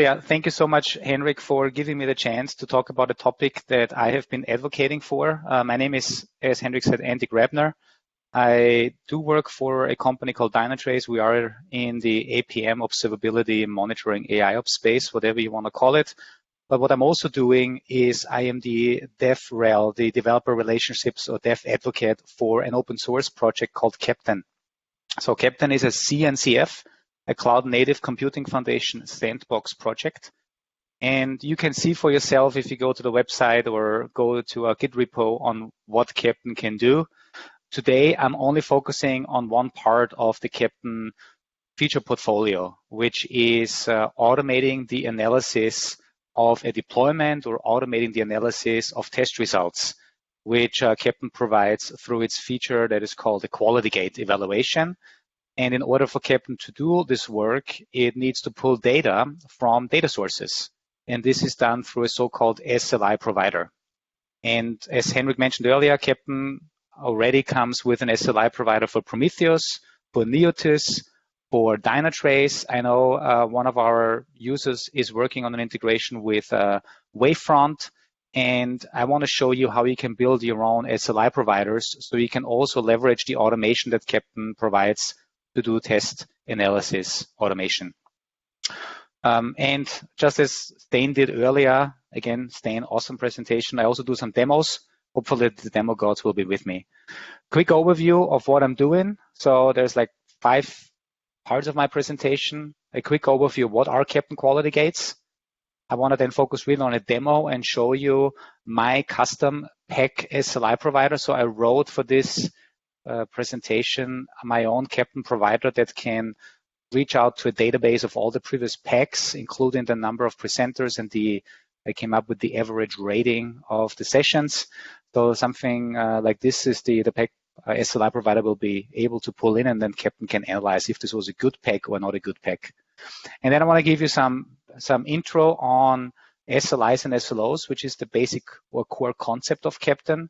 yeah, thank you so much, Henrik, for giving me the chance to talk about a topic that I have been advocating for. My name is, as Henrik said, Andy Grabner. I do work for a company called Dynatrace. We are in the APM observability monitoring AIOps space, whatever you want to call it. But what I'm also doing is I am the DevRel, the developer relationships or dev advocate for an open source project called Keptn. So Keptn is a CNCF, a Cloud Native Computing Foundation sandbox project. And you can see for yourself if you go to the website or go to a Git repo on what Keptn can do. Today, I'm only focusing on one part of the Keptn feature portfolio, which is automating the analysis of a deployment or automating the analysis of test results, which Keptn provides through its feature that is called the quality gate evaluation. And in order for Keptn to do this work, it needs to pull data from data sources. And this is done through a so-called SLI provider. And as Henrik mentioned earlier, Keptn already comes with an SLI provider for Prometheus, for Neotys, for Dynatrace. I know one of our users is working on an integration with Wavefront, and I want to show you how you can build your own SLI providers so you can also leverage the automation that Keptn provides to do test analysis automation. And just as Stain did earlier, again, Stain, awesome presentation. I also do some demos. Hopefully the demo gods will be with me. Quick overview of what I'm doing. So there's like 5 parts of my presentation. A quick overview of what are Keptn quality gates. I want to then focus really on a demo and show you my custom PEC SLI provider. So I wrote for this presentation my own Keptn provider that can reach out to a database of all the previous PECs, including the number of presenters and I came up with the average rating of the sessions. So something like this is the PEC SLI provider will be able to pull in, and then Keptn can analyze if this was a good PEC or not a good PEC. And then I want to give you some intro on SLIs and SLOs, which is the basic or core concept of Keptn.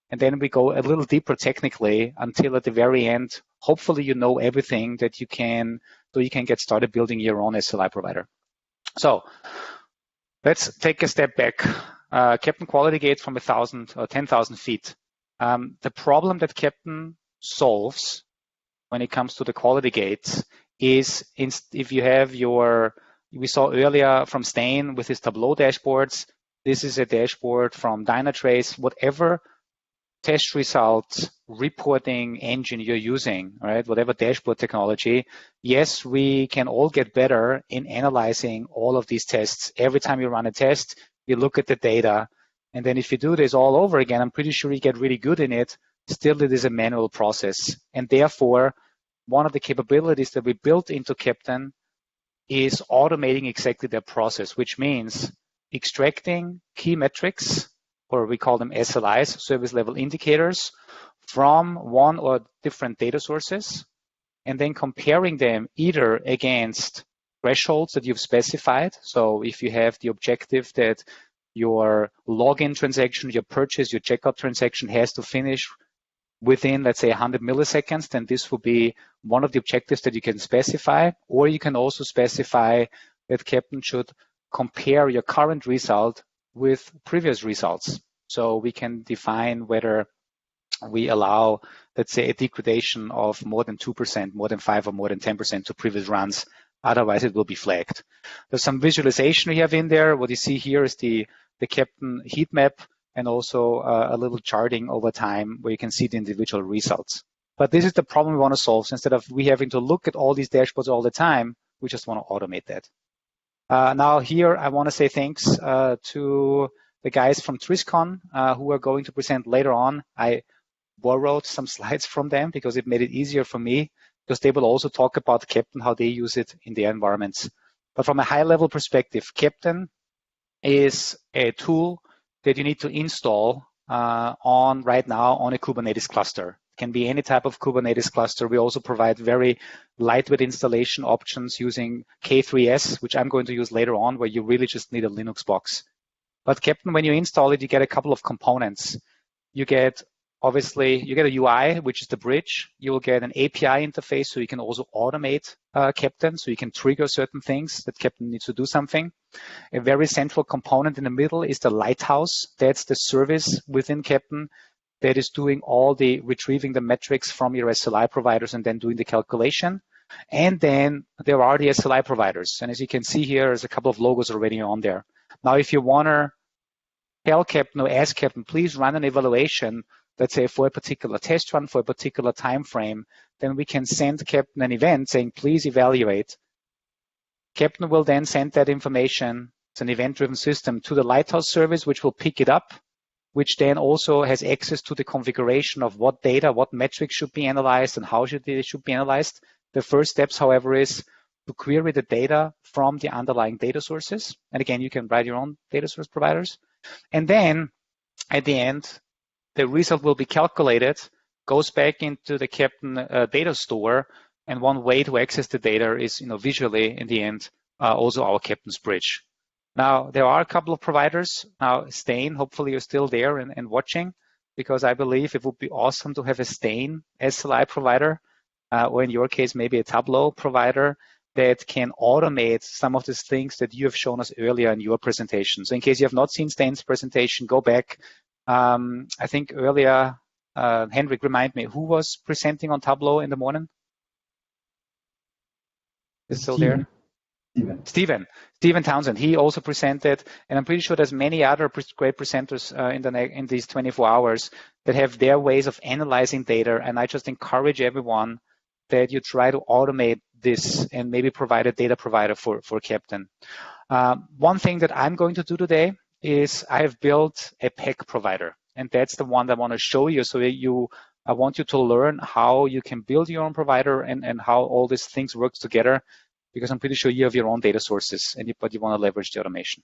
And then we go a little deeper technically until at the very end, hopefully you know everything that you can, so you can get started building your own SLI provider. So let's take a step back. Keptn quality gate from 1,000 or 10,000 feet. The problem that Keptn solves when it comes to the quality gates is if you have we saw earlier from Stain with his Tableau dashboards, this is a dashboard from Dynatrace, whatever test results reporting engine you're using, right? Whatever dashboard technology, yes, we can all get better in analyzing all of these tests. Every time you run a test, you look at the data, and then if you do this all over again, I'm pretty sure you get really good in it. Still, it is a manual process. And therefore, one of the capabilities that we built into Keptn is automating exactly that process, which means extracting key metrics, or we call them SLIs, service level indicators, from one or different data sources, and then comparing them either against thresholds that you've specified. So if you have the objective that your login transaction, your purchase, your checkout transaction has to finish within, let's say, 100 milliseconds, then this will be one of the objectives that you can specify. Or you can also specify that Keptn should compare your current result with previous results. So we can define whether we allow, let's say, a degradation of more than 2%, more than 5%, or more than 10% to previous runs. Otherwise, it will be flagged. There's some visualization we have in there. What you see here is the Keptn heat map, and also a little charting over time where you can see the individual results. But this is the problem we want to solve. So instead of we having to look at all these dashboards all the time, we just want to automate that. Now here, I want to say thanks to the guys from TrisCon who are going to present later on. I borrowed some slides from them because it made it easier for me, because they will also talk about Keptn, how they use it in their environments. But from a high-level perspective, Keptn is a tool that you need to install right now on a Kubernetes cluster. It can be any type of Kubernetes cluster. We also provide very lightweight installation options using K3s, which I'm going to use later on, where you really just need a Linux box. But Keptn, when you install it, you get a couple of components. You get obviously, you get a UI, which is the bridge. You will get an API interface, so you can also automate Keptn, so you can trigger certain things that Keptn needs to do something. A very central component in the middle is the lighthouse. That's the service within Keptn that is doing all the retrieving the metrics from your SLI providers and then doing the calculation. And then there are the SLI providers. And as you can see here, there's a couple of logos already on there. Now, if you want to tell Keptn or ask Keptn, please run an evaluation, let's say for a particular test run, for a particular time frame, then we can send Keptn an event saying, please evaluate. Keptn will then send that information, it's an event-driven system, to the Lighthouse service, which will pick it up, which then also has access to the configuration of what data, what metrics should be analyzed and how they should be analyzed. The first steps, however, is to query the data from the underlying data sources. And again, you can write your own data source providers. And then at the end, the result will be calculated, goes back into the Keptn data store. And one way to access the data is, visually in the end, also our Keptn's bridge. Now, there are a couple of providers. Now, Stain, hopefully you're still there and watching, because I believe it would be awesome to have a Stain SLI provider, or in your case, maybe a Tableau provider that can automate some of these things that you have shown us earlier in your presentation. So in case you have not seen Stain's presentation, go back. I think earlier, Henrik, remind me, who was presenting on Tableau in the morning? Is still there? Steven Townsend. He also presented, and I'm pretty sure there's many other great presenters in these 24 hours that have their ways of analyzing data. And I just encourage everyone that you try to automate this and maybe provide a data provider for Keptn. One thing that I'm going to do today is I have built a PEC provider, and that's the one that I want to show you. So I want you to learn how you can build your own provider and how all these things work together, because I'm pretty sure you have your own data sources, but you want to leverage the automation.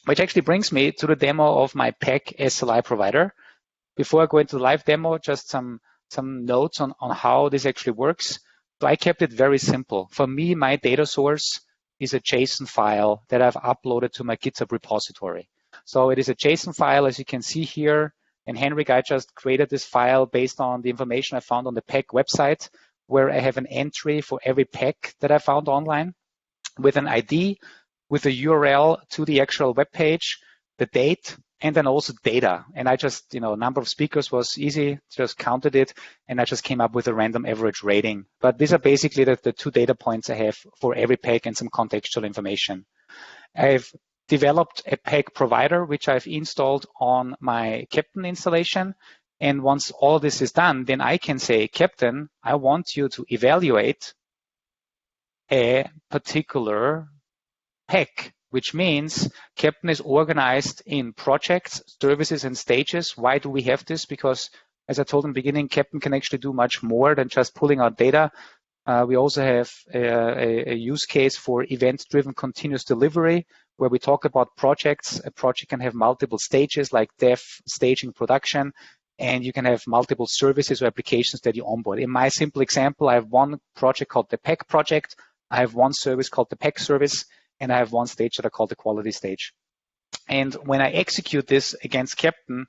Which actually brings me to the demo of my PEC SLI provider. Before I go into the live demo, just some notes on how this actually works. So I kept it very simple. For me, my data source is a JSON file that I've uploaded to my GitHub repository. So it is a JSON file, as you can see here. And Henrik, I just created this file based on the information I found on the PEC website, where I have an entry for every PEC that I found online with an ID, with a URL to the actual web page, the date, and then also data. And I just, number of speakers was easy, just counted it, and I just came up with a random average rating. But these are basically the 2 data points I have for every PEC and some contextual information. I've developed a PEC provider, which I've installed on my Keptn installation. And once all this is done, then I can say, Keptn, I want you to evaluate a particular PEC, which means Keptn is organized in projects, services, and stages. Why do we have this? Because, as I told in the beginning, Keptn can actually do much more than just pulling out data. We also have a use case for event-driven continuous delivery, where we talk about projects. A project can have multiple stages like dev, staging, production, and you can have multiple services or applications that you onboard. In my simple example, I have one project called the PEC project. I have one service called the PEC service, and I have one stage that I call the quality stage. And when I execute this against Keptn,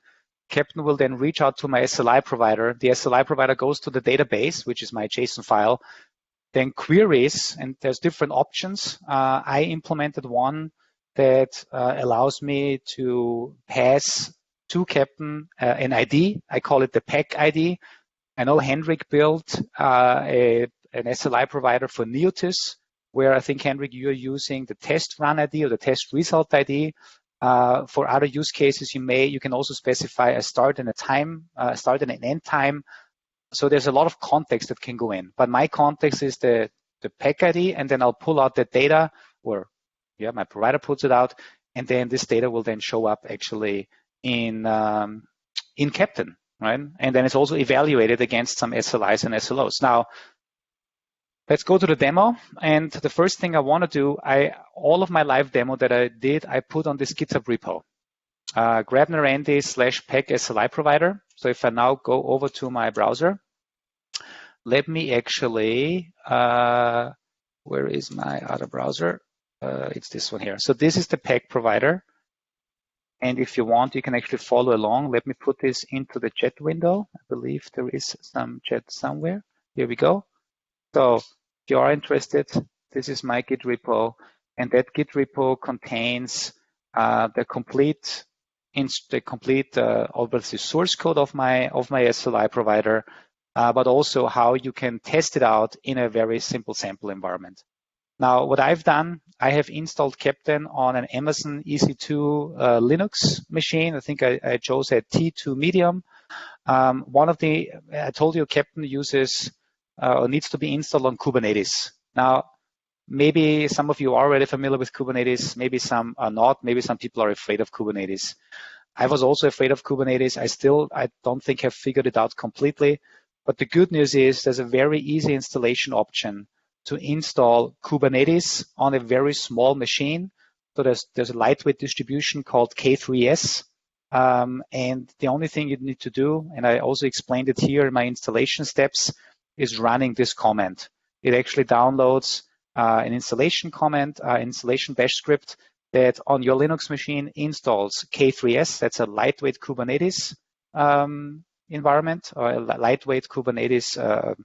Keptn will then reach out to my SLI provider. The SLI provider goes to the database, which is my JSON file, then queries, and there's different options. I implemented one that allows me to pass to Keptn an ID. I call it the PEC ID. I know Henrik built an SLI provider for Neotys, where I think, Henrik, you're using the test run ID or the test result ID. For other use cases, you can also specify a start and an end time. So there's a lot of context that can go in. But my context is the PEC ID, and then I'll pull out the data, or my provider puts it out, and then this data will then show up actually in Keptn, right? And then it's also evaluated against some SLIs and SLOs. Now, let's go to the demo. And the first thing I want to do, all of my live demo that I did, I put on this GitHub repo, Grabner Andy /PEC SLI provider. So if I now go over to my browser, let me actually, where is my other browser? It's this one here. So this is the PEC provider. And if you want, you can actually follow along. Let me put this into the chat window. I believe there is some chat somewhere. Here we go. So if you are interested, this is my Git repo, and that Git repo contains the complete obviously source code of my SLI provider, but also how you can test it out in a very simple sample environment. Now, what I've done, I have installed Keptn on an Amazon EC2 Linux machine. I think I chose a T2 Medium. I told you Keptn uses or needs to be installed on Kubernetes. Now, maybe some of you are already familiar with Kubernetes, maybe some are not, maybe some people are afraid of Kubernetes. I was also afraid of Kubernetes. I don't think have figured it out completely. But the good news is there's a very easy installation option to install Kubernetes on a very small machine. So there's a lightweight distribution called K3S. And the only thing you need to do, and I also explained it here in my installation steps, is running this command. It actually downloads an installation command, installation bash script that on your Linux machine installs K3S. That's a lightweight Kubernetes environment, or a lightweight Kubernetes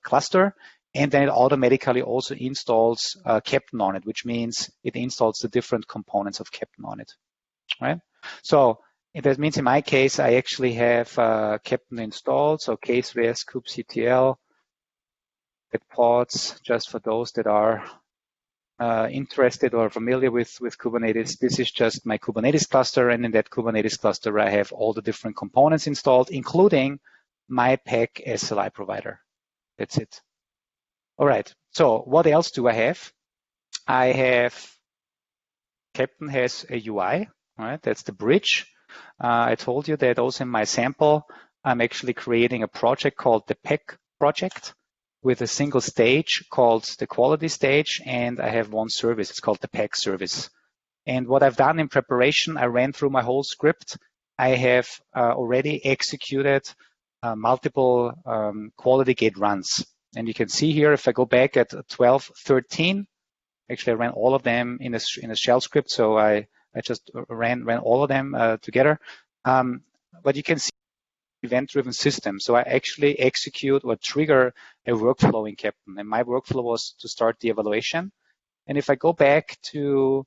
cluster. And then it automatically also installs Keptn on it, which means it installs the different components of Keptn on it, right? So that means in my case, I actually have Keptn installed. So K3S kubectl, that pods, just for those that are interested or familiar with Kubernetes. This is just my Kubernetes cluster. And in that Kubernetes cluster, I have all the different components installed, including my PAC SLI provider. That's it. All right, so what else do I have? I have, Keptn has a UI, right? That's the bridge. I told you that also in my sample, I'm actually creating a project called the PAC project with a single stage called the quality stage, and I have one service. It's called the PAC service. And what I've done in preparation, I ran through my whole script. I have already executed multiple quality gate runs. And you can see here, if I go back at 12:13, actually I ran all of them in a shell script. So I just ran all of them together. But you can see event-driven system. So I actually execute or trigger a workflow in Keptn. And my workflow was to start the evaluation. And if I go back to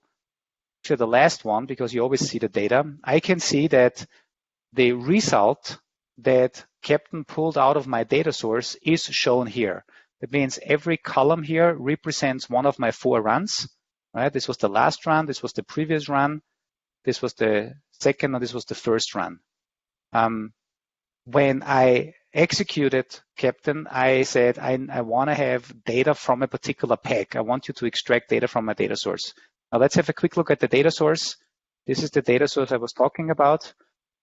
the last one, because you always see the data, I can see that the result that Keptn pulled out of my data source is shown here. That means every column here represents one of my 4 runs, right? This was the last run, this was the previous run, this was the second, and this was the first run. When I executed Keptn, I said, I want to have data from a particular PAC. I want you to extract data from my data source. Now let's have a quick look at the data source. This is the data source I was talking about.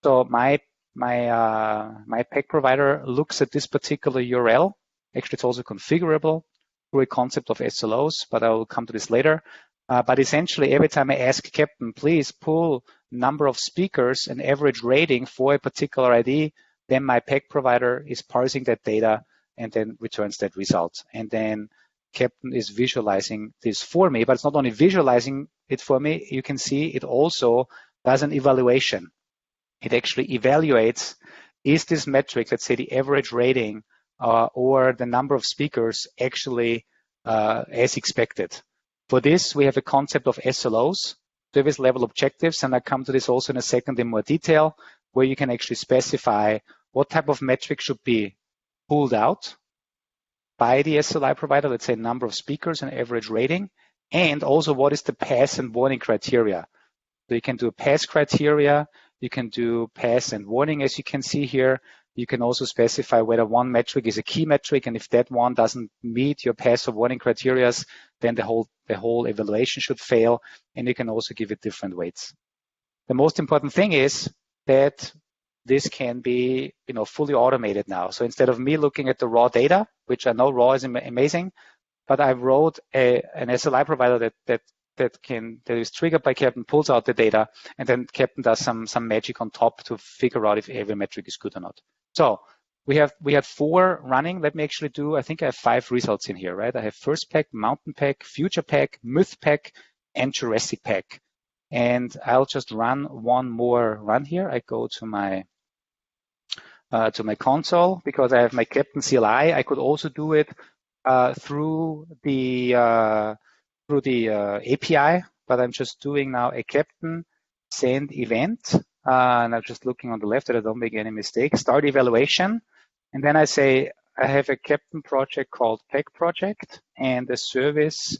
So my PAC provider looks at this particular URL. Actually, it's also configurable through a concept of SLOs, but I will come to this later. But essentially, every time I ask Keptn, please pull number of speakers and average rating for a particular ID, then my PAC provider is parsing that data and then returns that result. And then Keptn is visualizing this for me, but it's not only visualizing it for me, you can see it also does an evaluation. It actually evaluates, is this metric, let's say the average rating or the number of speakers, actually as expected. For this, we have a concept of SLOs, service level objectives, and I come to this also in a second in more detail, where you can actually specify what type of metric should be pulled out by the SLI provider, let's say number of speakers and average rating, and also what is the pass and warning criteria. So you can do a pass criteria, you can do pass and warning, as you can see here. You can also specify whether one metric is a key metric, and if that one doesn't meet your pass or warning criteria, then the whole evaluation should fail, and you can also give it different weights. The most important thing is that this can be, fully automated now. So instead of me looking at the raw data, which I know raw is amazing, but I wrote an SLI provider that is triggered by Keptn, pulls out the data, and then Keptn does some magic on top to figure out if every metric is good or not. So we have 4 running. Let me actually do, I think I have 5 results in here, right? I have first PAC, mountain PAC, future PAC, myth PAC, and Jurassic PAC. And I'll just run one more run here. I go to my console because I have my Keptn CLI. I could also do it through the API, but I'm just doing now a Keptn send event. And I'm just looking on the left that I don't make any mistakes. Start evaluation. And then I say, I have a Keptn project called PEC project, and the service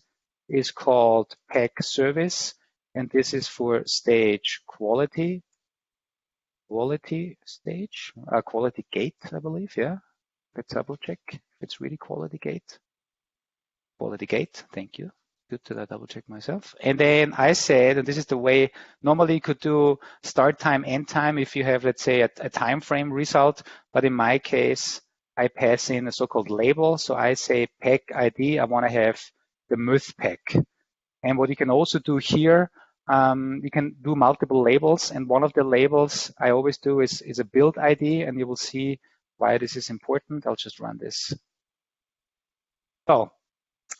is called PEC service. And this is for stage quality stage, quality gate, I believe. Yeah. Let's double check if it's really quality gate. Quality gate. Thank you. Good to double check myself. And then I said, and this is the way normally you could do start time, end time if you have, let's say, a time frame result. But in my case, I pass in a so-called label. So I say PEC ID. I want to have the MUF PEC. And what you can also do here, you can do multiple labels. And one of the labels I always do is a build ID. And you will see why this is important. I'll just run this. So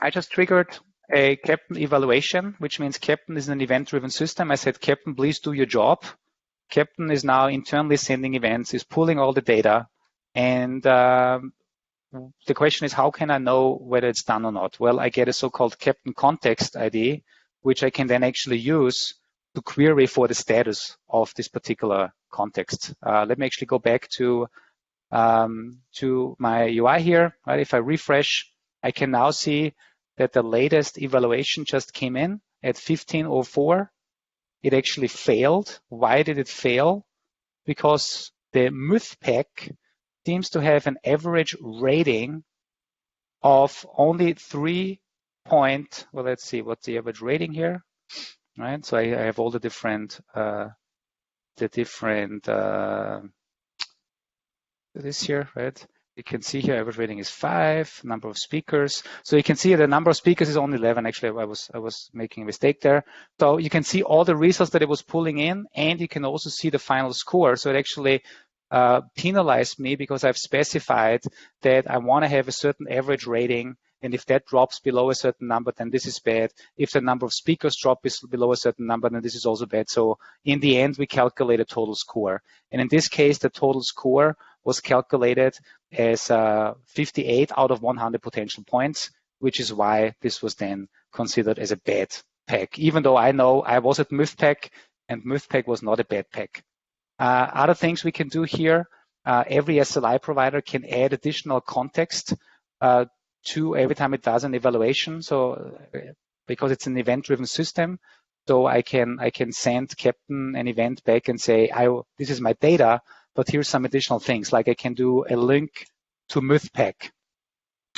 I just triggered a Keptn evaluation, which means Keptn is an event-driven system. I said, Keptn, please do your job. Keptn is now internally sending events, is pulling all the data. And the question is, how can I know whether it's done or not? Well, I get a so-called Keptn context ID, which I can then actually use to query for the status of this particular context. Let me actually go back to my UI here. Right? If I refresh, I can now see that the latest evaluation just came in at 15:04. It actually failed. Why did it fail? Because the MUF PEC seems to have an average rating of only 3 point. Well, let's see what's the average rating here. Right. So I have all the different this here, right? You can see here average rating is 5, number of speakers. So you can see the number of speakers is only 11. Actually, I was making a mistake there. So you can see all the results that it was pulling in, and you can also see the final score. So it actually penalized me because I've specified that I want to have a certain average rating. And if that drops below a certain number, then this is bad. If the number of speakers drop below a certain number, then this is also bad. So in the end, we calculate a total score. And in this case, the total score was calculated as 58 out of 100 potential points, which is why this was then considered as a bad PEC, even though I know I was at MUF PEC and MUF PEC was not a bad PEC. Other things we can do here, every SLI provider can add additional context to every time it does an evaluation. So because it's an event-driven system, so I can send Keptn an event back and say, this is my data, but here's some additional things, like I can do a link to MUF PEC.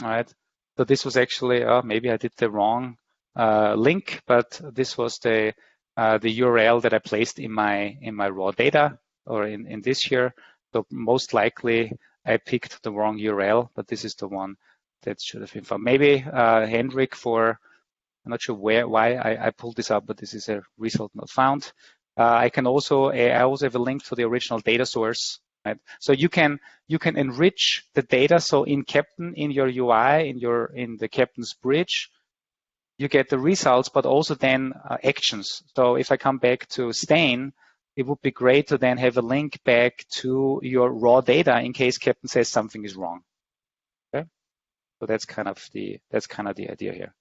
All right. So this was actually, maybe I did the wrong link, but this was the URL that I placed in my raw data, or in this here. So most likely I picked the wrong URL, but this is the one that should have been found. Maybe Hendrik, I'm not sure why I pulled this up, but this is a result not found. I also have a link to the original data source. Right? So you can enrich the data. So in Keptn, in your UI, in the Keptn's bridge, you get the results, but also then actions. So if I come back to Stain, it would be great to then have a link back to your raw data in case Keptn says something is wrong. Okay? So that's kind of the idea here.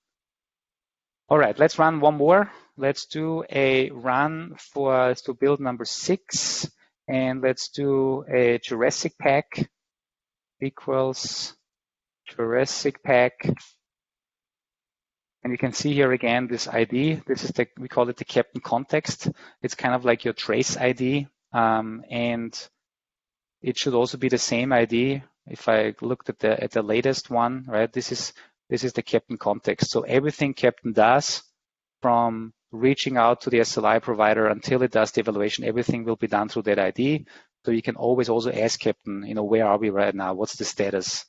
All right, let's run one more. Let's do a run to build number 6, and let's do a Jurassic PEC equals Jurassic PEC. And you can see here again this ID. This is we call it the Keptn context. It's kind of like your trace ID, and it should also be the same ID. If I looked at the latest one, right? This is the Keptn context. So everything Keptn does, from reaching out to the SLI provider until it does the evaluation, everything will be done through that ID. So you can always also ask Keptn, where are we right now? What's the status?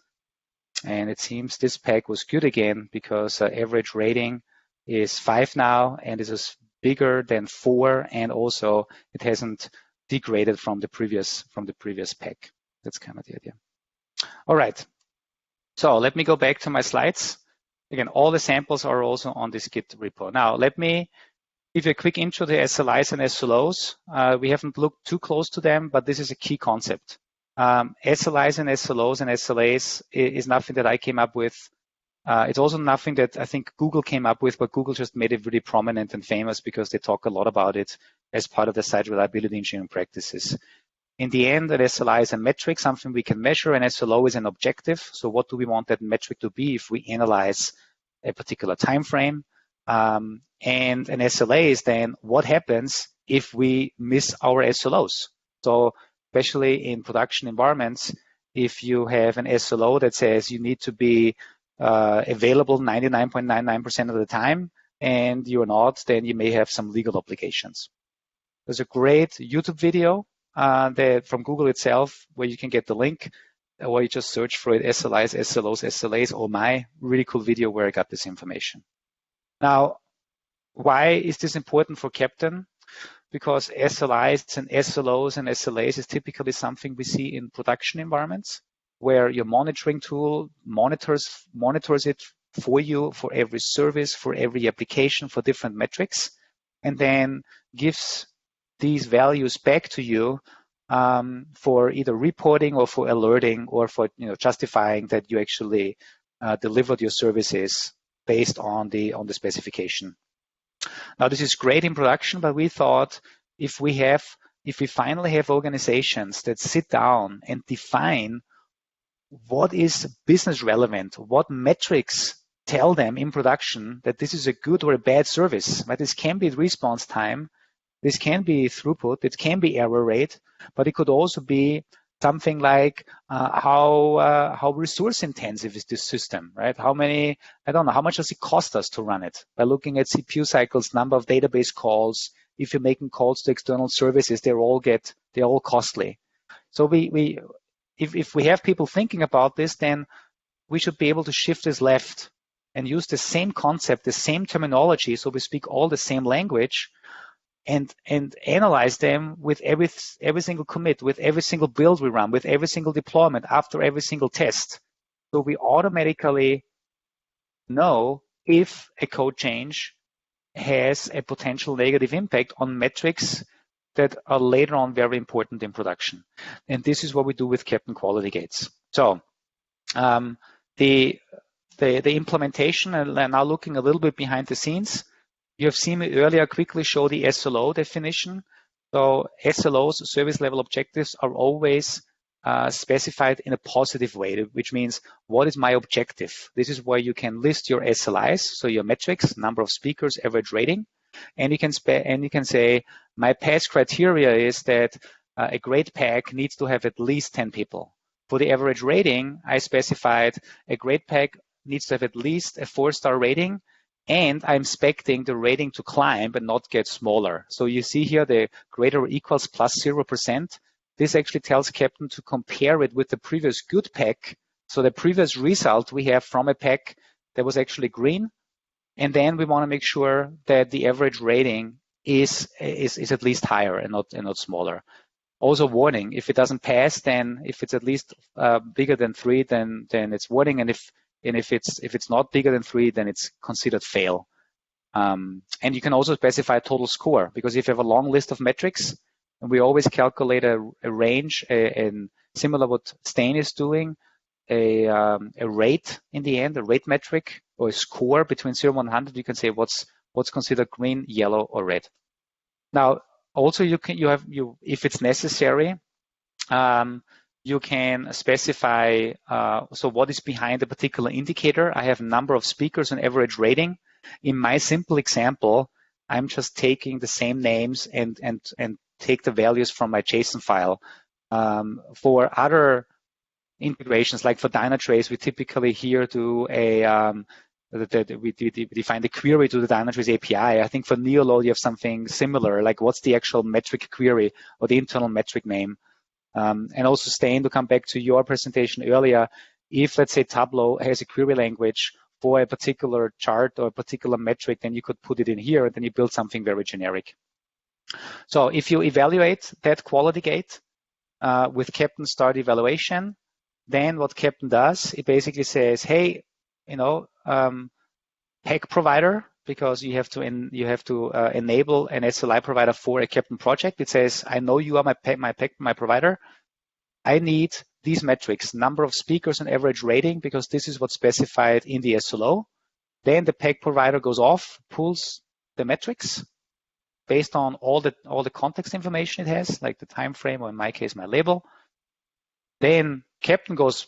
And it seems this PEC was good again because average rating is 5 now, and this is bigger than 4, and also it hasn't degraded from the previous PEC. That's kind of the idea. All right. So let me go back to my slides. Again, all the samples are also on this Git repo. Now, let me Give you a quick intro to SLIs and SLOs. We haven't looked too close to them, but this is a key concept. SLIs and SLOs and SLAs is nothing that I came up with. It's also nothing that I think Google came up with, but Google just made it really prominent and famous because they talk a lot about it as part of the site reliability engineering practices. In the end, an SLI is a metric, something we can measure, and SLO is an objective. So what do we want that metric to be if we analyze a particular time frame? And an SLA is then what happens if we miss our SLOs. So especially in production environments, if you have an SLO that says you need to be available 99.99% of the time and you're not, then you may have some legal obligations. There's a great YouTube video from Google itself where you can get the link, or you just search for it, SLIs, SLOs, SLAs. Oh my, really cool video where I got this information. Now, why is this important for Keptn? Because SLIs and SLOs and SLAs is typically something we see in production environments where your monitoring tool monitors it for you for every service, for every application, for different metrics, and then gives these values back to you for either reporting or for alerting or for justifying that you actually delivered your services based on the specification. Now, this is great in production, but we thought if we finally have organizations that sit down and define what is business relevant, what metrics tell them in production that this is a good or a bad service, but this can be response time, this can be throughput, it can be error rate, but it could also be something like how resource intensive is this system, right? How much does it cost us to run it? By looking at CPU cycles, number of database calls, if you're making calls to external services, they're all costly. So if we have people thinking about this, then we should be able to shift this left and use the same concept, the same terminology, so we speak all the same language, and analyze them with every single commit, with every single build we run, with every single deployment, after every single test. So we automatically know if a code change has a potential negative impact on metrics that are later on very important in production. And this is what we do with Keptn Quality Gates. So the implementation, and now looking a little bit behind the scenes, you have seen me earlier quickly show the SLO definition. So SLOs, service level objectives, are always specified in a positive way, which means what is my objective? This is where you can list your SLIs, so your metrics, number of speakers, average rating, and you can say my pass criteria is that a great pack needs to have at least 10 people. For the average rating, I specified a great pack needs to have at least a 4-star rating, and I'm expecting the rating to climb and not get smaller. So you see here the greater or equals plus 0%. This actually tells Keptn to compare it with the previous good pack. So the previous result we have from a pack that was actually green. And then we want to make sure that the average rating is at least higher and not smaller. Also warning, if it doesn't pass, then if it's at least bigger than 3, then it's warning. And if it's not bigger than 3, then it's considered fail. And you can also specify total score, because if you have a long list of metrics, and we always calculate a range, and similar what Stain is doing, a rate in the end, a rate metric or a score between 0 and 100. You can say what's considered green, yellow, or red. Now, also if it's necessary, you can specify so what is behind a particular indicator. I have number of speakers and average rating. In my simple example, I'm just taking the same names and take the values from my JSON file. For other integrations, like for Dynatrace, we typically here do we define the query to the Dynatrace API. I think for Neoload, you have something similar, like what's the actual metric query or the internal metric name. And also, Stain, to come back to your presentation earlier, if, let's say, Tableau has a query language for a particular chart or a particular metric, then you could put it in here, and then you build something very generic. So if you evaluate that quality gate with Keptn Start Evaluation, then what Keptn does, it basically says, hey, pack provider, because you have to enable an SLI provider for a Keptn project. It says, I know you are my provider. I need these metrics, number of speakers and average rating, because this is what's specified in the SLO. Then the PEG provider goes off, pulls the metrics based on all the context information it has, like the time frame, or in my case, my label. Then Keptn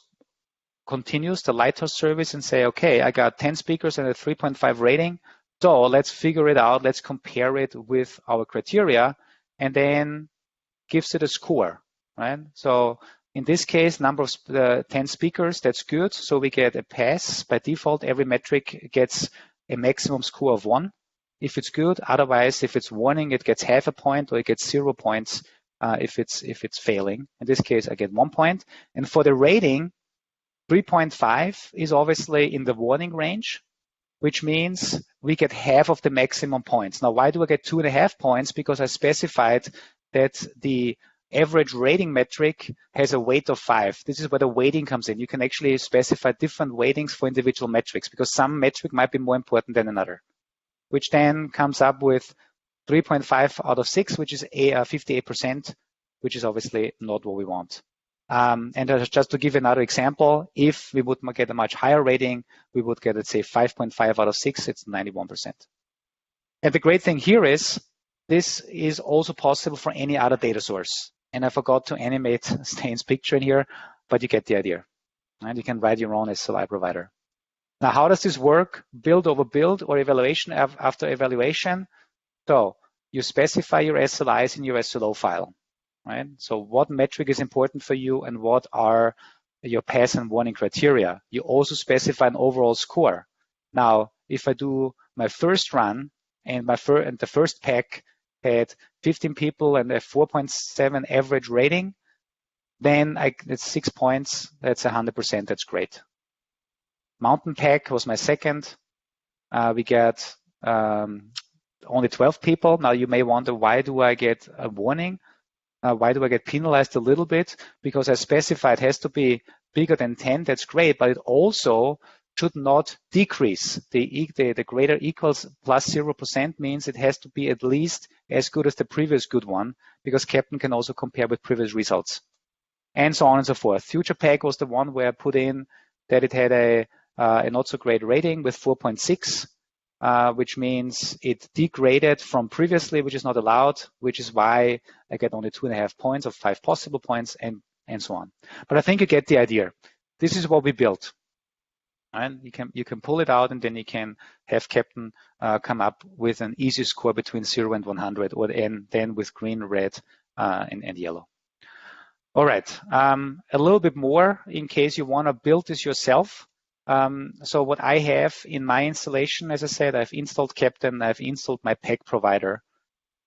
continues the Lighthouse service and say, okay, I got 10 speakers and a 3.5 rating. So let's figure it out. Let's compare it with our criteria, and then gives it a score, right? So in this case, number of 10 speakers, that's good. So we get a pass. By default, every metric gets a maximum score of 1 if it's good. Otherwise, if it's warning, it gets half a point, or it gets 0 points if it's failing. In this case, I get 1 point. And for the rating, 3.5 is obviously in the warning range, which means we get half of the maximum points. Now, why do I get 2.5 points? Because I specified that the average rating metric has a weight of 5. This is where the weighting comes in. You can actually specify different weightings for individual metrics, because some metric might be more important than another, which then comes up with 3.5 out of 6, which is 58%, which is obviously not what we want. And just to give another example, if we would get a much higher rating, we would get, let's say, 5.5 out of 6, it's 91%. And the great thing here is, this is also possible for any other data source. And I forgot to animate Stain's picture in here, but you get the idea. And you can write your own SLI provider. Now, how does this work? Build over build, or evaluation after evaluation. So you specify your SLIs in your SLO file, right? So what metric is important for you, and what are your pass and warning criteria? You also specify an overall score. Now, if I do my first run, and the first pack had 15 people and a 4.7 average rating, then it's 6 points. That's 100%. That's great. Mountain pack was my second. We get only 12 people. Now you may wonder, why do I get a warning? Why do I get penalized a little bit? Because I specified it has to be bigger than 10. That's great, but it also should not decrease. The greater equals plus 0% means it has to be at least as good as the previous good one, because Keptn can also compare with previous results, and so on and so forth. Future pack was the one where I put in that it had a not so great rating with 4.6, which means it degraded from previously, which is not allowed, which is why I get only 2.5 points of 5 possible points, and so on. But I think you get the idea. This is what we built. And you can pull it out, and then you can have Keptn come up with an easy score between 0 and 100, or then with green, red, and yellow. All right, a little bit more in case you want to build this yourself. So what I have in my installation, as I said, I've installed Keptn, I've installed my PEG provider.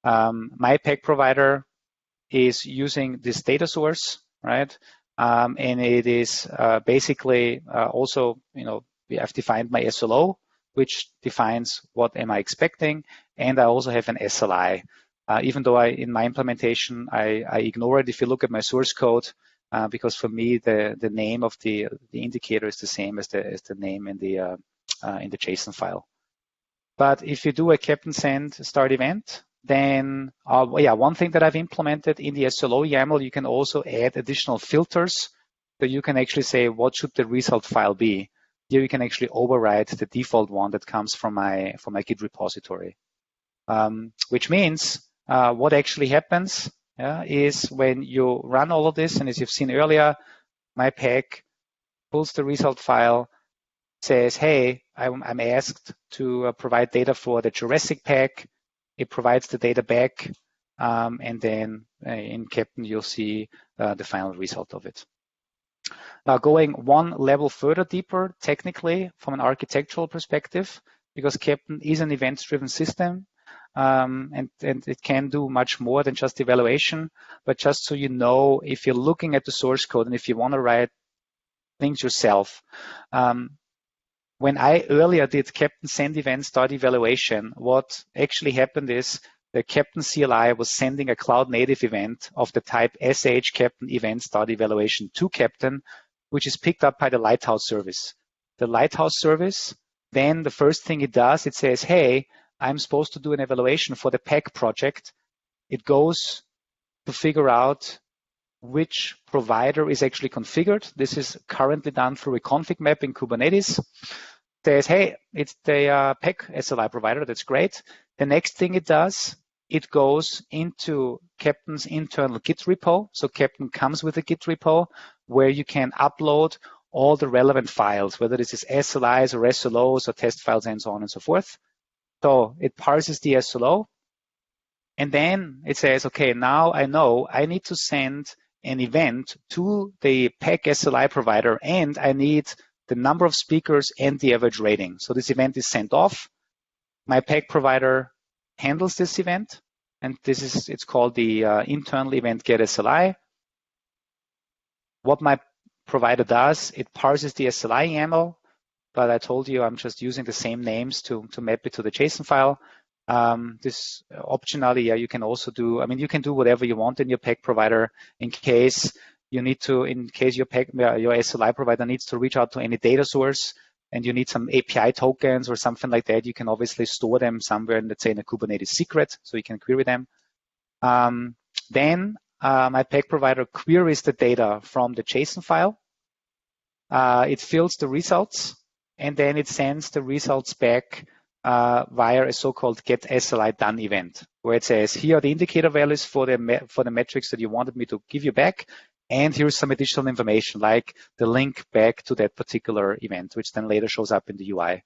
My PEG provider is using this data source, right? And it is basically also, I've defined my SLO, which defines what am I expecting, and I also have an SLI. Even though in my implementation, I ignore it if you look at my source code, because for me, the name of the indicator is the same as the name in the JSON file. But if you do a Keptn send start event, then one thing that I've implemented in the SLO YAML, you can also add additional filters. So you can actually say, what should the result file be? Here you can actually override the default one that comes from my Git repository. Which means what actually happens is when you run all of this, and as you've seen earlier, my PEG pulls the result file, says, hey, I'm asked to provide data for the Jurassic pack. It provides the data back, and then in Keptn, you'll see the final result of it. Now, going one level further deeper, technically, from an architectural perspective, because Keptn is an events-driven system, and it can do much more than just evaluation. But just so you know, if you're looking at the source code and if you want to write things yourself, when I earlier did Keptn send event start evaluation, what actually happened is the Keptn CLI was sending a cloud native event of the type sh Keptn event start evaluation to Keptn, which is picked up by the Lighthouse service. The Lighthouse service then the first thing it does, it says, hey, I'm supposed to do an evaluation for the PEC project. It goes to figure out which provider is actually configured. This is currently done through a config map in Kubernetes. Says, hey, it's the PEC SLI provider. That's great. The next thing it does, it goes into Keptn's internal Git repo. So Keptn comes with a Git repo where you can upload all the relevant files, whether this is SLIs or SLOs or test files and so on and so forth. So it parses the SLO. And then it says, okay, now I know I need to send an event to the PEC SLI provider, and I need the number of speakers and the average rating. So this event is sent off. My PEC provider handles this event, and it's called the internal event get SLI. What my provider does, it parses the SLI YAML, but I told you I'm just using the same names to map it to the JSON file. This optionally, yeah, you can also do, you can do whatever you want in your PEC provider in case you need to, in case your SLI provider needs to reach out to any data source and you need some API tokens or something like that, you can obviously store them somewhere, let's say in a Kubernetes secret, so you can query them. Then my PEC provider queries the data from the JSON file. It fills the results, and then it sends the results back via a so-called get SLI done event, where it says, here are the indicator values for the metrics that you wanted me to give you back, and here's some additional information like the link back to that particular event, which then later shows up in the UI.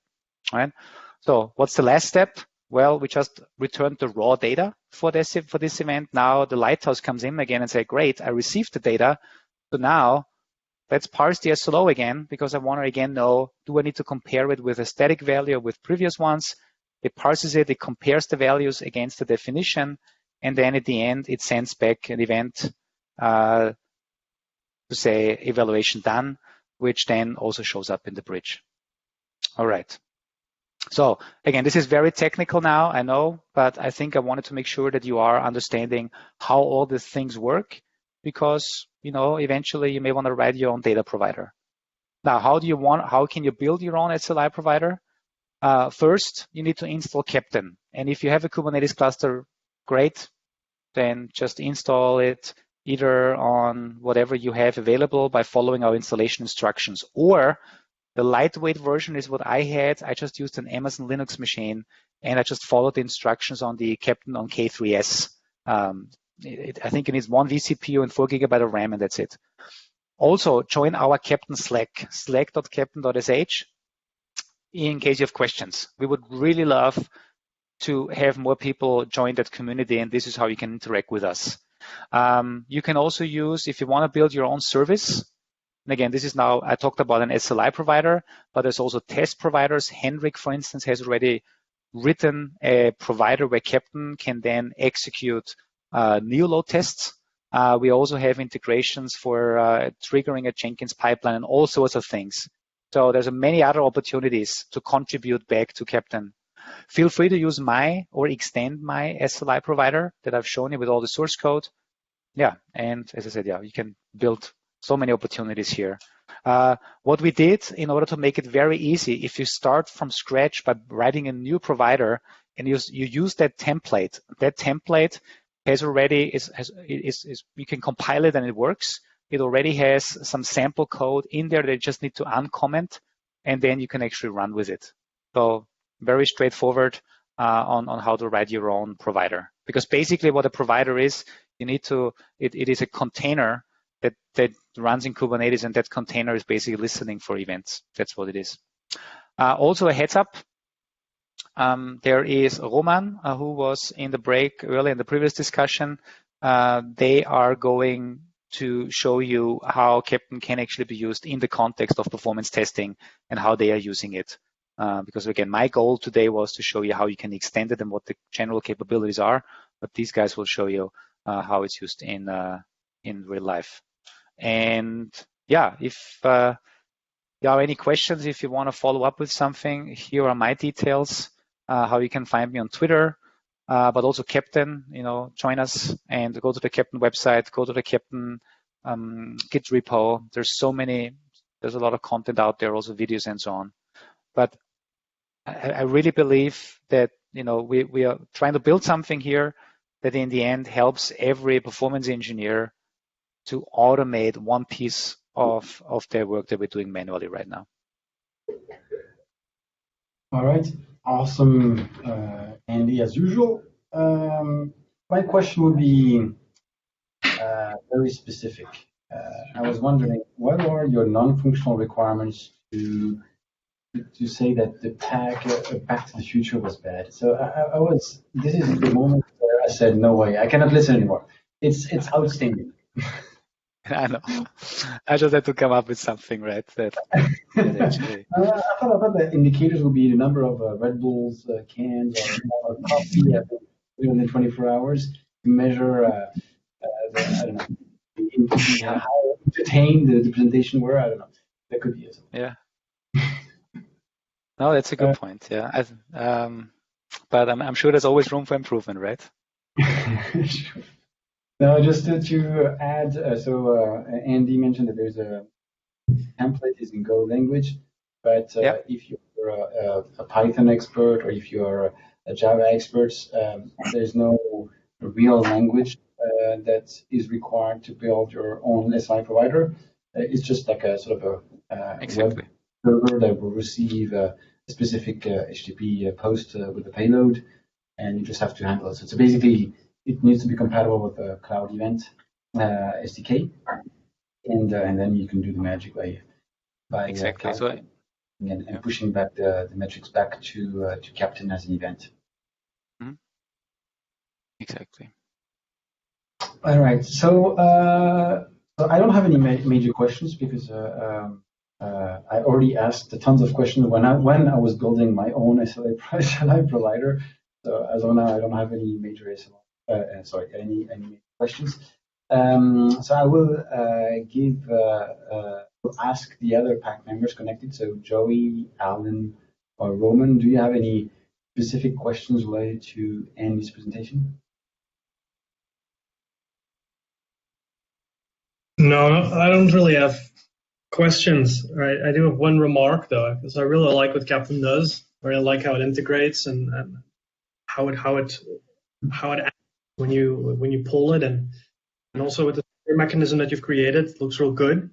All right. So what's the last step? Well, we just returned the raw data for this event. Now the lighthouse comes in again and say, great, I received the data. So now let's parse the SLO again, because I want to again know, do I need to compare it with a static value or with previous ones? It parses it, it compares the values against the definition, and then at the end, it sends back an event to say evaluation done, which then also shows up in the bridge. All right. So again, this is very technical now, I know, but I think I wanted to make sure that you are understanding how all these things work, because eventually you may want to write your own data provider. Now, how can you build your own SLI provider? First, you need to install Keptn. And if you have a Kubernetes cluster, great, then just install it either on whatever you have available by following our installation instructions, or the lightweight version is what I had. I just used an Amazon Linux machine, and I just followed the instructions on the Keptn on K3S. I think it needs 1 vCPU and 4 GB of RAM, and that's it. Also, join our Keptn Slack, slack.keptn.sh, in case you have questions. We would really love to have more people join that community, and this is how you can interact with us. You can also use, if you want to build your own service, and again, this is now, I talked about an SLI provider, but there's also test providers. Henrik, for instance, has already written a provider where Keptn can then execute Neoload tests. We also have integrations for triggering a Jenkins pipeline and all sorts of things. So there's many other opportunities to contribute back to Keptn. Feel free to use my or extend my SLI provider that I've shown you with all the source code. Yeah, and as I said, yeah, you can build so many opportunities here. What we did in order to make it very easy, if you start from scratch by writing a new provider and you use that template has already, you can compile it and it works. It already has some sample code in there that you just need to uncomment, and then you can actually run with it. So very straightforward on how to write your own provider. Because basically what a provider is, you need to, it is a container that runs in Kubernetes, and that container is basically listening for events. That's what it is. Also a heads up, there is Roman, who was in the break earlier in the previous discussion. They are going to show you how Keptn can actually be used in the context of performance testing and how they are using it. Because again, my goal today was to show you how you can extend it and what the general capabilities are, but these guys will show you how it's used in real life. And yeah, if you have any questions, if you want to follow up with something, here are my details, how you can find me on Twitter, but also Keptn, join us and go to the Keptn website, go to the Keptn Git repo. There's a lot of content out there, also videos and so on. But I really believe that, you know, we are trying to build something here that in the end helps every performance engineer to automate one piece of their work that we're doing manually right now. All right, awesome, Andy, as usual. My question would be very specific. I was wondering, what are your non-functional requirements to say that the Back to the Future was bad? So this is the moment where I said, no way, I cannot listen anymore. It's outstanding. I know. I just had to come up with something, right? That actually. I thought the indicators would be the number of Red Bulls cans or coffee within 24 hours to measure I don't know, how entertained the presentation were. I don't know. That could be it. Yeah. No, that's a good point. Yeah. But I'm sure there's always room for improvement, right? Sure. Now, just to add, Andy mentioned that there's a template is in Go language, but if you're a Python expert or if you're a Java expert, there's no real language that is required to build your own SLI provider. It's just like a sort of a exactly. web server that will receive a specific HTTP post with a payload, and you just have to handle it. So basically, it needs to be compatible with the Cloud Event SDK, and then you can do the magic by exactly. And pushing back the metrics back to Keptn as an event. Mm-hmm. Exactly. All right. So I don't have any major questions because I already asked tons of questions when I was building my own SLI provider. So as of now, I don't have any major any questions. So I will ask the other pack members connected. So Joey, Alan, or Roman, do you have any specific questions related to Andy's presentation? No, I don't really have questions. Right? I do have one remark though, because I really like what Keptn does. I really like how it integrates and how it acts when you pull it, and also with the mechanism that you've created, it looks real good.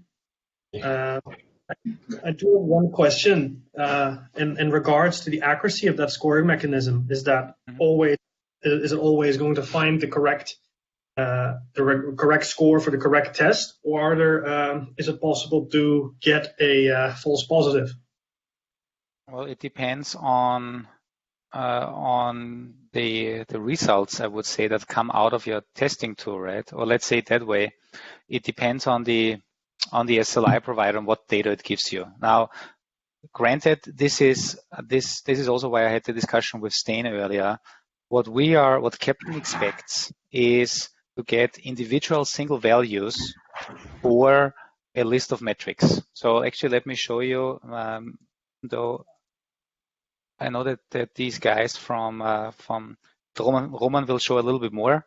I do have one question in regards to the accuracy of that scoring mechanism. Is it always going to find the correct correct score for the correct test, or is it possible to get a false positive? Well, it depends on the results, I would say, that come out of your testing tool, right? Or let's say it that way. It depends on the SLI provider and what data it gives you. Now, granted, this is also why I had the discussion with Stain earlier. What Keptn expects is to get individual single values for a list of metrics. So actually, let me show you. Though I know that these guys from Roman will show a little bit more,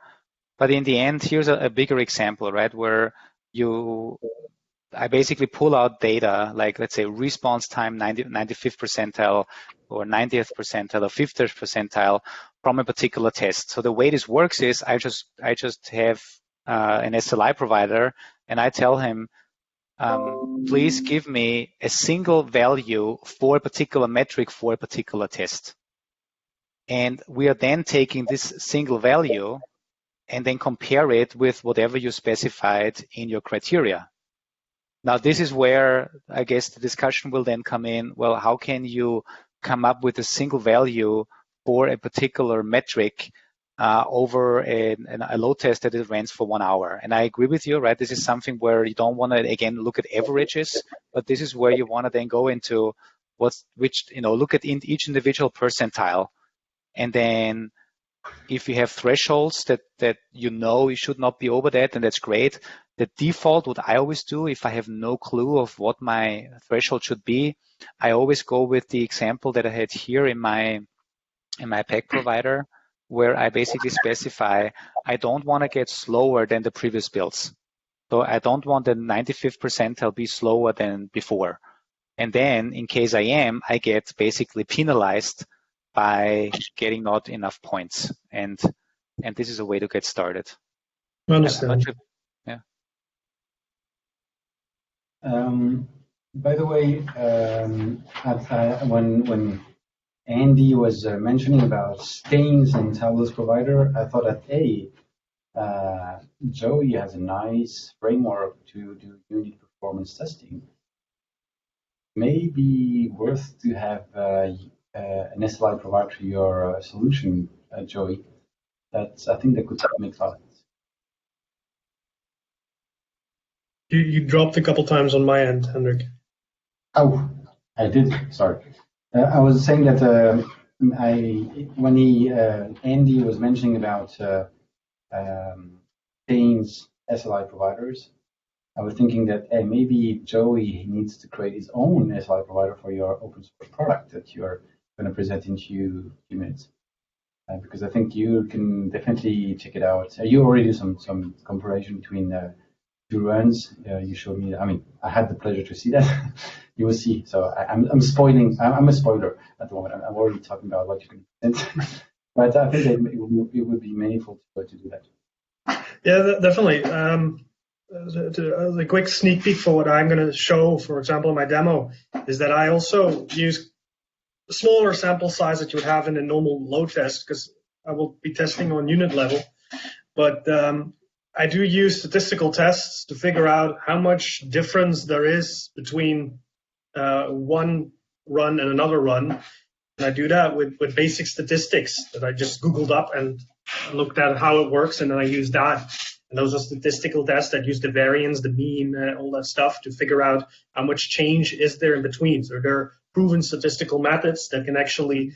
but in the end, here's a bigger example, right? Where I basically pull out data, like let's say response time 95th percentile or 90th percentile or 50th percentile from a particular test. So the way this works is I just have an SLI provider and I tell him, please give me a single value for a particular metric for a particular test. And we are then taking this single value and then compare it with whatever you specified in your criteria. Now, this is where I guess the discussion will then come in. Well, how can you come up with a single value for a particular metric over a load test that it runs for 1 hour? And I agree with you, right? This is something where you don't want to, again, look at averages, but this is where you want to then go into look at each individual percentile. And then if you have thresholds that you should not be over that, and that's great. The default, what I always do, if I have no clue of what my threshold should be, I always go with the example that I had here in my pack provider, where I basically specify I don't want to get slower than the previous builds. So I don't want the 95th percentile be slower than before. And then in case I am, I get basically penalized by getting not enough points. And this is a way to get started. I understand. I'm not sure. Yeah. By the way, when Andy was mentioning about stains and tablets provider, I thought that Joey has a nice framework to do unit performance testing. Maybe worth to have an SLI provider to your solution, Joey. I think that could make sense. You dropped a couple times on my end, Hendrik. Oh, I did. Sorry. I was saying that when Andy was mentioning about stains SLI providers, I was thinking that maybe Joey needs to create his own SLI provider for your open source product that you're going to present in a few minutes. Because I think you can definitely check it out. You already do some comparison between two runs. You showed me. I mean, I had the pleasure to see that. You will see. So I'm spoiling. I'm a spoiler at the moment. I'm already talking about what you can present. But I think it would be meaningful to do that. Yeah, definitely. The quick sneak peek for what I'm going to show, for example, in my demo, is that I also use a smaller sample size that you would have in a normal load test, because I will be testing on unit level. But I do use statistical tests to figure out how much difference there is between one run and another run. And I do that with basic statistics that I just Googled up and looked at how it works, and then I use that. And those are statistical tests that use the variance, the mean, all that stuff to figure out how much change is there in between. So there are proven statistical methods that can actually,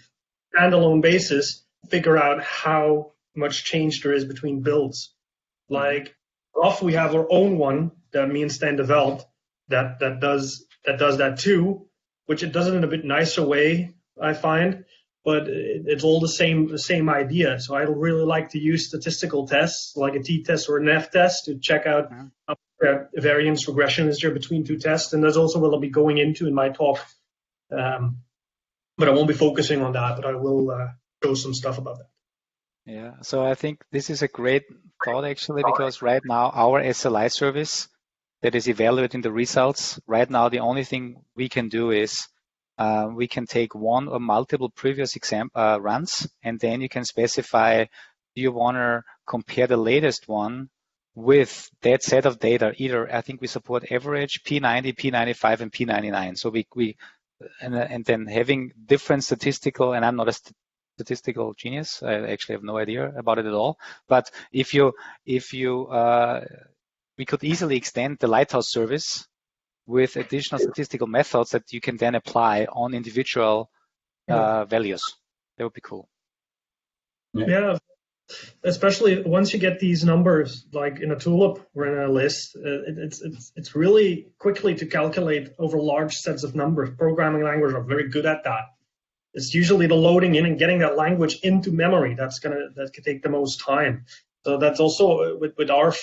standalone basis, figure out how much change there is between builds. Like, we have our own one that me and Stan developed that does that too, which it does it in a bit nicer way, I find. But it's all the same idea. So I really like to use statistical tests, like a t-test or an f-test, to check out how variance regression is there between two tests. And that's also what I'll be going into in my talk. But I won't be focusing on that, but I will show some stuff about that. Yeah, so I think this is a great thought, actually, because right now our SLI service that is evaluating the results, right now the only thing we can do is we can take one or multiple previous runs, and then you can specify, do you want to compare the latest one with that set of data? Either, I think we support average, P90, P95, and P99. So and then having different statistical, and I'm not a statistical genius, I actually have no idea about it at all. But we could easily extend the Lighthouse service with additional statistical methods that you can then apply on individual values. That would be cool. Yeah, especially once you get these numbers, like in a tulip or in a list, it's really quickly to calculate over large sets of numbers. Programming languages are very good at that. It's usually the loading in and getting that language into memory that can take the most time. So that's also with our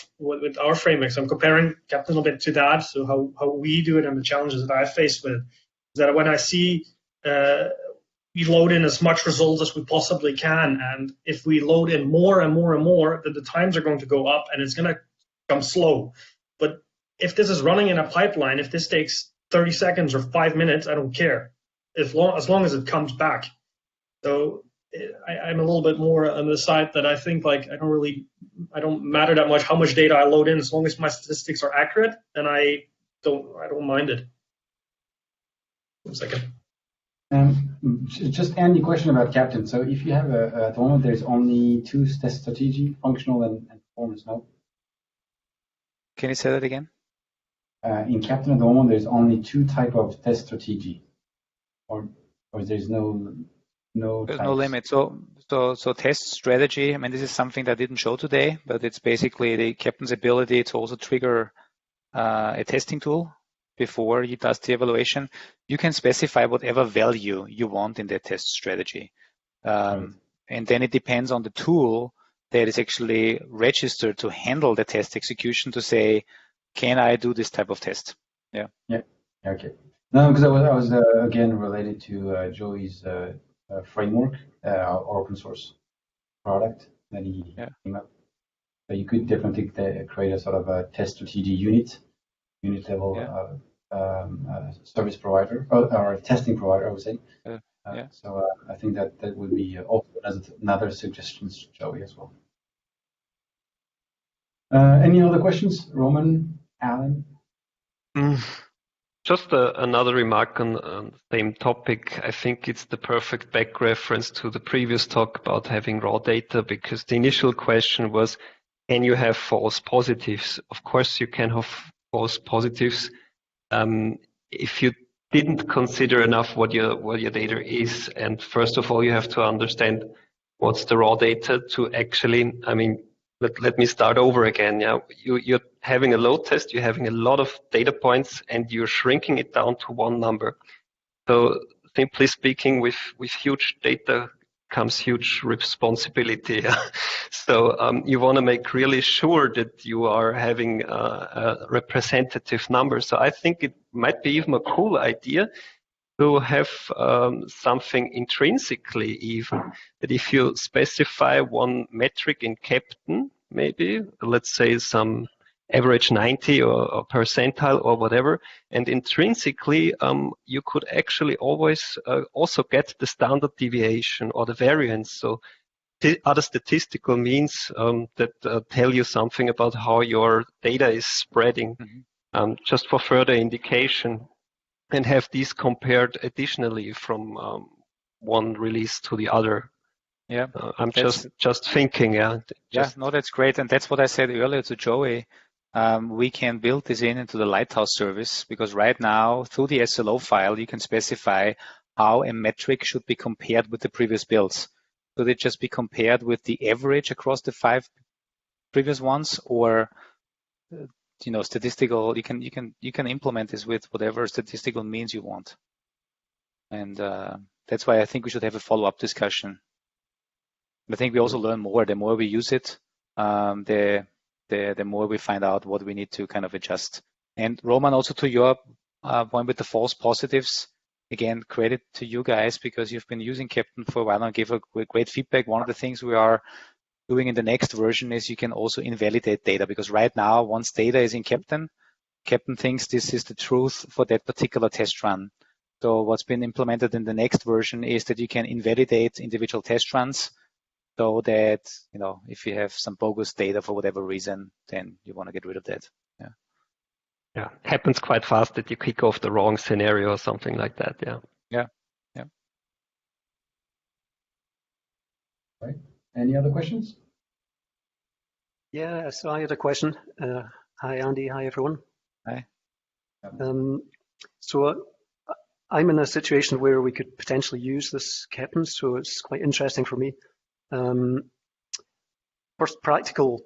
frameworks. I'm comparing Keptn a little bit to that. So how we do it and the challenges that I faced with is that when I see we load in as much results as we possibly can, and if we load in more and more and more, then the times are going to go up and it's going to come slow. But if this is running in a pipeline, if this takes 30 seconds or 5 minutes, I don't care, as long as it comes back. So I'm a little bit more on the side that I think like I don't matter that much how much data I load in, as long as my statistics are accurate, then I don't mind it. 1 second. Just Andy, question about Keptn. So if you have at the moment there's only two test strategy, functional and performance, no? Can you say that again? In Keptn at the moment there's only two type of test strategy, or there's no. There's no limit. So test strategy, I mean, this is something that I didn't show today, but it's basically the Keptn's ability to also trigger a testing tool before he does the evaluation. You can specify whatever value you want in that test strategy. And then it depends on the tool that is actually registered to handle the test execution to say, can I do this type of test? Yeah. Yeah. Okay. No, because I was again related to Joey's framework, our open source product that he came up. So you could definitely create a sort of a test strategy unit level service provider or testing provider, I would say. So I think that would be also another suggestion, Joey, as well. Any other questions, Roman, Alan? Just another remark on the same topic. I think it's the perfect back reference to the previous talk about having raw data, because the initial question was, can you have false positives? Of course, you can have false positives. If you didn't consider enough what your data is, and first of all, you have to understand what's the raw data to actually, let me start over again. Yeah, you're having a load test, you're having a lot of data points, and you're shrinking it down to one number. So simply speaking, with huge data comes huge responsibility. So you want to make really sure that you are having a representative number. So I think it might be even a cool idea to have something intrinsically even, that if you specify one metric in Keptn, maybe, let's say some average 90 or percentile or whatever, and intrinsically you could actually always also get the standard deviation or the variance. So other statistical means that tell you something about how your data is spreading, just for further indication, and have these compared additionally from one release to the other. Yeah, I'm just thinking. Yeah, no, that's great, and that's what I said earlier to Joey. We can build this into the Lighthouse service, because right now through the SLO file you can specify how a metric should be compared with the previous builds. Could it just be compared with the average across the 5 previous ones, or statistical? You can implement this with whatever statistical means you want, and that's why I think we should have a follow-up discussion. I think we also learn more. The more we use it, the more we find out what we need to kind of adjust. And Roman, also to your point with the false positives, again, credit to you guys, because you've been using Keptn for a while and gave a great feedback. One of the things we are doing in the next version is you can also invalidate data, because right now, once data is in Keptn thinks this is the truth for that particular test run. So what's been implemented in the next version is that you can invalidate individual test runs, so that, if you have some bogus data for whatever reason, then you want to get rid of that. Yeah, it happens quite fast that you kick off the wrong scenario or something like that. Yeah. Right. Any other questions? Yeah, so I had a question. Hi, Andy. Hi, everyone. Hi. So I'm in a situation where we could potentially use this Keptn, so it's quite interesting for me. First practical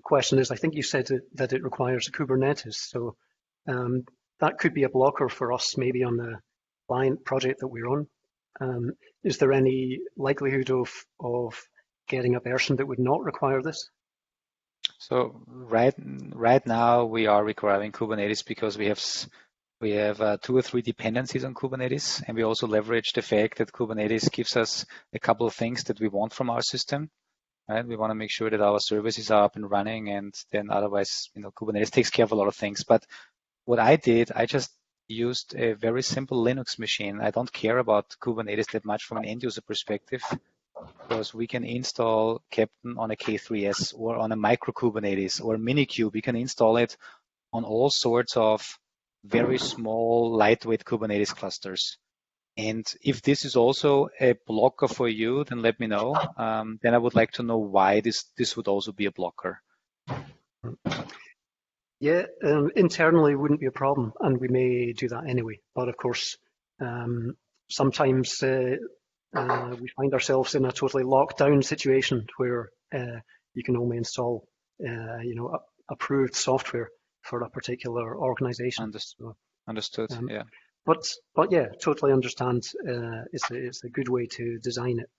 question is, I think you said that it requires a Kubernetes, so that could be a blocker for us maybe on the client project that we're on. Is there any likelihood of getting a version that would not require this? So right now we are requiring Kubernetes because we have 2 or 3 dependencies on Kubernetes, and we also leverage the fact that Kubernetes gives us a couple of things that we want from our system. Right? We want to make sure that our services are up and running, and then otherwise, Kubernetes takes care of a lot of things. But what I did, I just used a very simple Linux machine. I don't care about Kubernetes that much from an end user perspective, because we can install Keptn on a K3s or on a micro Kubernetes or Minikube. We can install it on all sorts of very small, lightweight Kubernetes clusters. And if this is also a blocker for you, then let me know. Then I would like to know why this would also be a blocker. Yeah, internally wouldn't be a problem, and we may do that anyway. But of course, sometimes we find ourselves in a totally locked down situation where you can only install, approved software for a particular organization. Understood. Yeah. But yeah, totally understand. It's a good way to design it.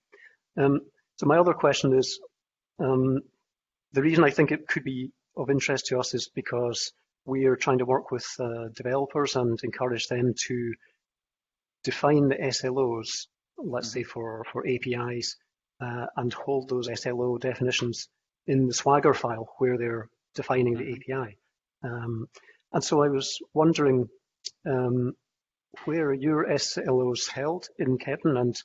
So my other question is, the reason I think it could be of interest to us is because we are trying to work with developers and encourage them to define the SLOs, let's say for APIs, and hold those SLO definitions in the Swagger file where they're defining the API. And so I was wondering where are your SLOs held in Keptn, and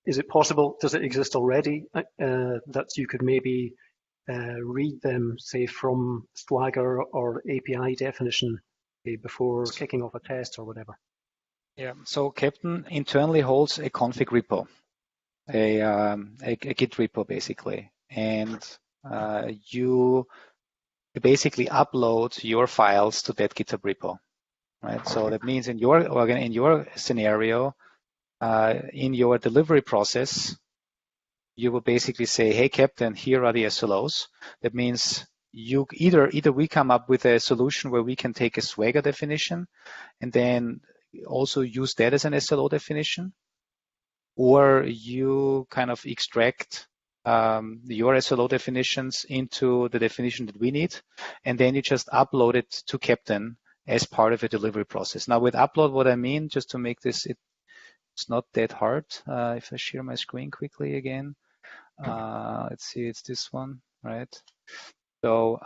is it possible, does it exist already, that you could maybe read them, say, from Swagger or API definition before kicking off a test or whatever? Yeah, so Keptn internally holds a config repo, a Git repo basically, and you basically upload your files to that GitHub repo, right? So that means in your scenario, in your delivery process, you will basically say, hey, Keptn, here are the SLOs. That means you either we come up with a solution where we can take a Swagger definition and then also use that as an SLO definition, or you kind of extract your SLO definitions into the definition that we need, and then you just upload it to Keptn as part of a delivery process. Now with upload, what I mean, just to make this, it's not that hard. If I share my screen quickly again, let's see, it's this one, right? So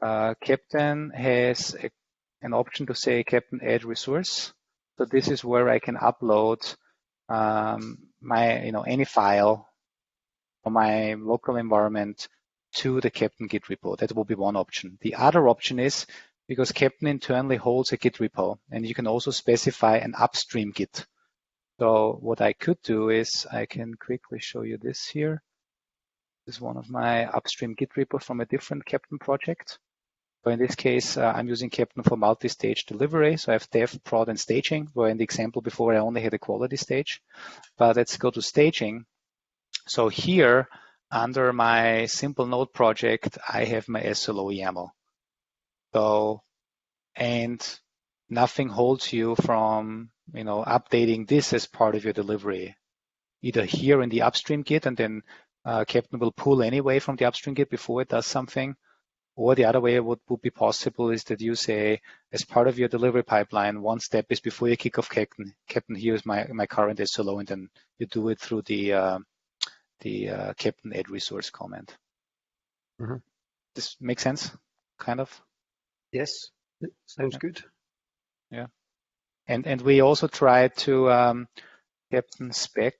Keptn has an option to say Keptn add resource. So this is where I can upload my, any file from my local environment to the Keptn Git repo. That will be one option. The other option is, because Keptn internally holds a Git repo, and you can also specify an upstream Git. So what I could do is I can quickly show you this here. This is one of my upstream Git repos from a different Keptn project. So in this case, I'm using Keptn for multi-stage delivery. So I have dev, prod, and staging, where in the example before I only had a quality stage. But let's go to staging. So here, under my simple node project, I have my SLO YAML. So, and nothing holds you from, updating this as part of your delivery, either here in the upstream Git, and then Keptn will pull anyway from the upstream Git before it does something. Or the other way what would be possible is that you say, as part of your delivery pipeline, one step is before you kick off Keptn. Keptn, here is my current SLO, and then you do it through the Keptn add resource comment. Mm-hmm. This makes sense, kind of? Yes, it sounds good. Yeah, and we also try to Keptn spec.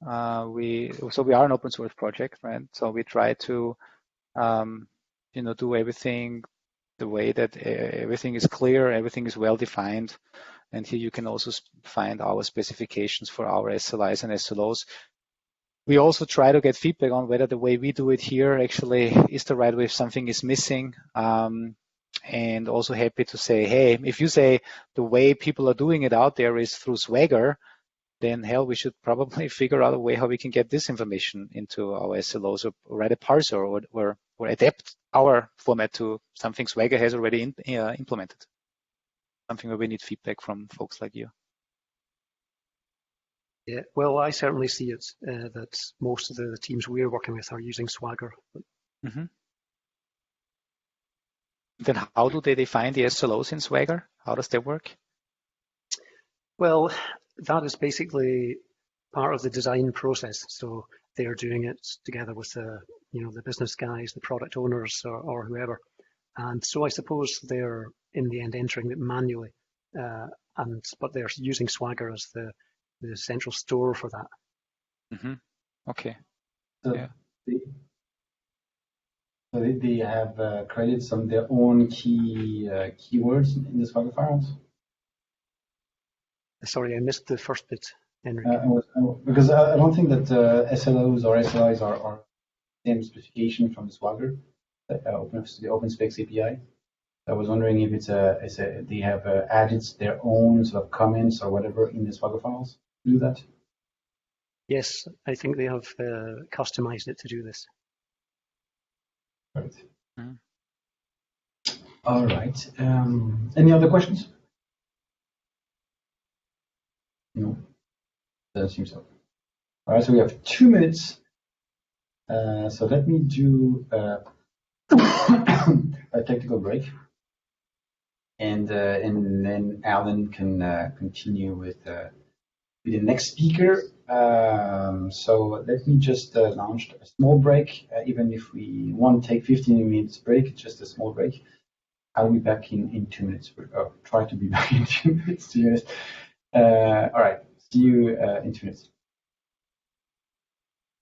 We are an open source project, right? So we try to do everything the way that everything is clear, everything is well defined. And here you can also find our specifications for our SLIs and SLOs. We also try to get feedback on whether the way we do it here actually is the right way, if something is missing. And also happy to say, hey, if you say the way people are doing it out there is through Swagger, then hell, we should probably figure out a way how we can get this information into our SLOs, or write a parser, or adapt our format to something Swagger has already implemented. Something where we need feedback from folks like you. Yeah, well, I certainly see it that most of the teams we're working with are using Swagger. Mm-hmm. Then how do they define the SLOs in Swagger? How does that work? Well, that is basically part of the design process. So they're doing it together with the business guys, the product owners, or whoever. And so I suppose they're in the end entering it manually, but they're using Swagger as the central store for that. Mm-hmm. Okay. So yeah. They have created some of their own keywords in the Swagger files. Sorry, I missed the first bit, Henrik. Because I don't think that SLOs or SLIs are the same specification from the Swagger, the OpenSpecs API. I was wondering if they have added their own sort of comments or whatever in the Swagger files to do that. Yes, I think they have customized it to do this. Right. Mm-hmm. All right. Any other questions? No, doesn't seem so. All right, so we have 2 minutes. So let me do a technical break, and then Alan can continue with the next speaker. So let me just launch a small break. Even if we want to take 15 minutes break, it's just a small break. I'll be back in 2 minutes. Try to be back in 2 minutes. All right. See you in 2 minutes.